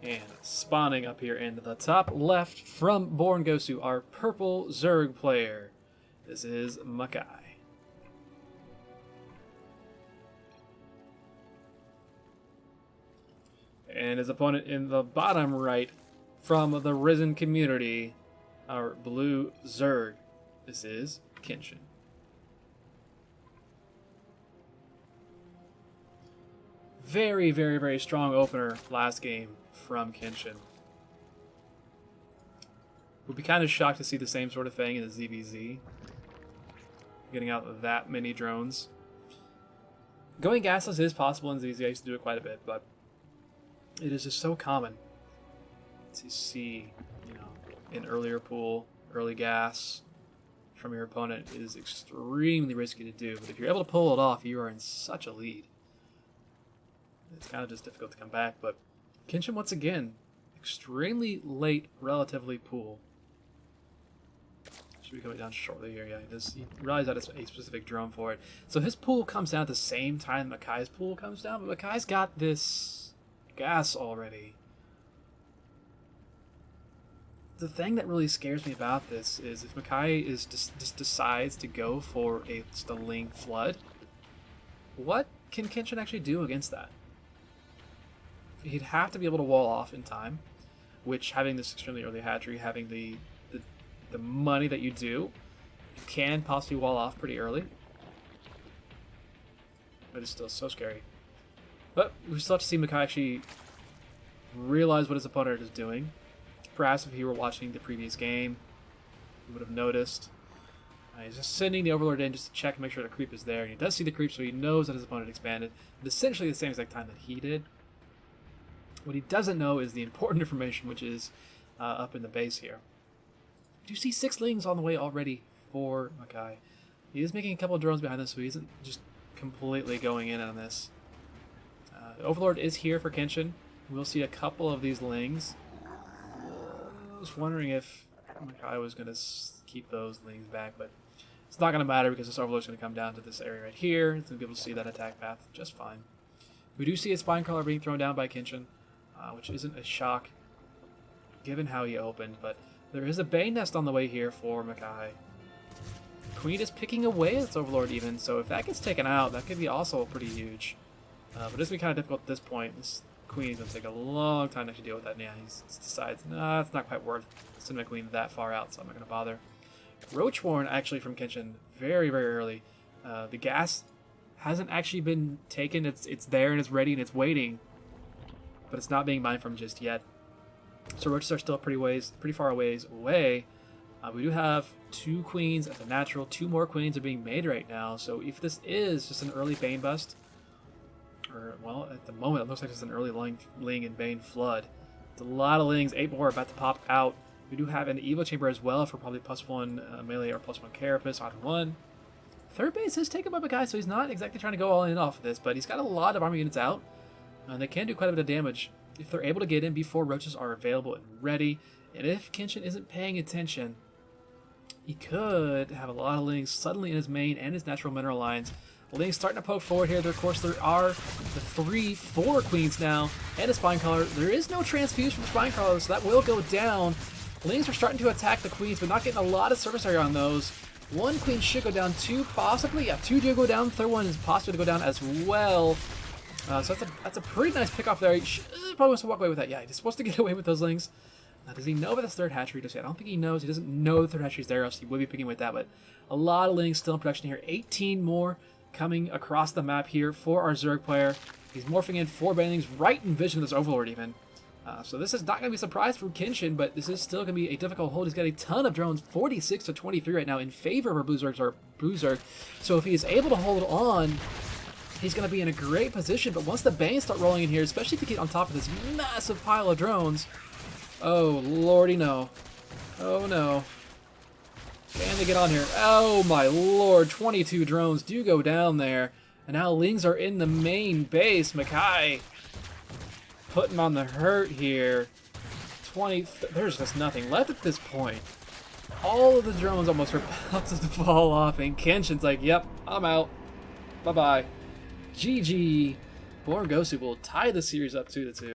And spawning up here in the top left from Born Gosu, our purple Zerg player. This is Makai. And his opponent in the bottom right from the Ris3n community, our blue Zerg. This is Kenshin. Very, very, very strong opener last game from Kenshin. Would be kind of shocked to see the same sort of thing in the ZVZ. Getting out that many drones. Going gasless is possible in ZVZ. I used to do it quite a bit, but it is just so common to see, an earlier pool, early gas from your opponent is extremely risky to do. But if you're able to pull it off, you are in such a lead. It's kind of just difficult to come back, but Kenshin, once again, extremely late, relatively pool. Should be coming down shortly here. Yeah, he realized that it's a specific drone for it. So his pool comes down at the same time Makai's pool comes down, but Makai's got this gas already. The thing that really scares me about this is if Makai is just decides to go for just a Ling flood, what can Kenshin actually do against that? He'd have to be able to wall off in time, which having this extremely early hatchery, having the money that you do, you can possibly wall off pretty early. But it's still so scary. But we still have to see Makai actually realize what his opponent is doing. Perhaps if he were watching the previous game, he would have noticed. He's just sending the Overlord in just to check and make sure the creep is there. And he does see the creep, so he knows that his opponent expanded at essentially the same exact time that he did. What he doesn't know is the important information, which is up in the base here. Do you see 6 Lings on the way already for Makai? He is making a couple of drones behind this, so he isn't just completely going in on this. The Overlord is here for Kenshin. We'll see a couple of these Lings. I was wondering if Makai was going to keep those Lings back, but it's not going to matter because this Overlord is going to come down to this area right here. It's going to be able to see that attack path just fine. We do see a Spinecrawler being thrown down by Kenshin, which isn't a shock given how he opened, but there is a Bane Nest on the way here for Makai. Queen is picking away at its Overlord even, so if that gets taken out, that could be also pretty huge. But it's going to be kind of difficult at this point. This Queen is going to take a long time to actually deal with that. Yeah, he decides, nah, it's not quite worth sending my Queen that far out, so I'm not going to bother. Roachborn actually from Kenshin, very, very early. The gas hasn't actually been taken. It's there and it's ready and it's waiting, but it's not being mined from just yet. So roaches are still pretty far ways away. We do have 2 Queens at the natural. 2 more Queens are being made right now. So if this is just an early Bane bust, or well, at the moment it looks like it's an early Ling and Bane flood. It's a lot of Lings. 8 more are about to pop out. We do have an Evo Chamber as well for probably +1 melee or +1 carapace on 1. Third base is taken by Makai, so he's not exactly trying to go all in off of this, but he's got a lot of armor units out. And they can do quite a bit of damage if they're able to get in before roaches are available and ready. And if Kenshin isn't paying attention, he could have a lot of Lings suddenly in his main and his natural mineral lines. Lings starting to poke forward here. Of course, there are the 4 Queens now and a Spinecrawler. There is no transfusion from Spinecrawler, so that will go down. Lings are starting to attack the Queens, but not getting a lot of surface area on those. 1 Queen should go down, 2 possibly. Yeah, 2 do go down. Third one is possible to go down as well. So that's a pretty nice pick off there. He probably wants to walk away with that. Yeah, he's supposed to get away with those Lings. Does he know about this third hatchery just yet? I don't think he knows. He doesn't know the third hatchery is there, else he would be picking with that. But a lot of Lings still in production here. 18 more coming across the map here for our Zerg player. He's morphing in 4 Banelings right in vision of this Overlord even. So this is not going to be a surprise for Kenshin, but this is still going to be a difficult hold. He's got a ton of drones, 46 to 23 right now in favor of our Blue Zerg. So if he is able to hold on, he's going to be in a great position. But once the Banes start rolling in here, especially if you get on top of this massive pile of drones, oh lordy no. Oh no. Can they get on here? Oh my lord, 22 drones do go down there. And now Lings are in the main base. Makai putting him on the hurt here. There's just nothing left at this point. All of the drones almost are about to fall off, and Kenshin's like, yep, I'm out. Bye-bye. GG. Born Gosu will tie the series up 2-2.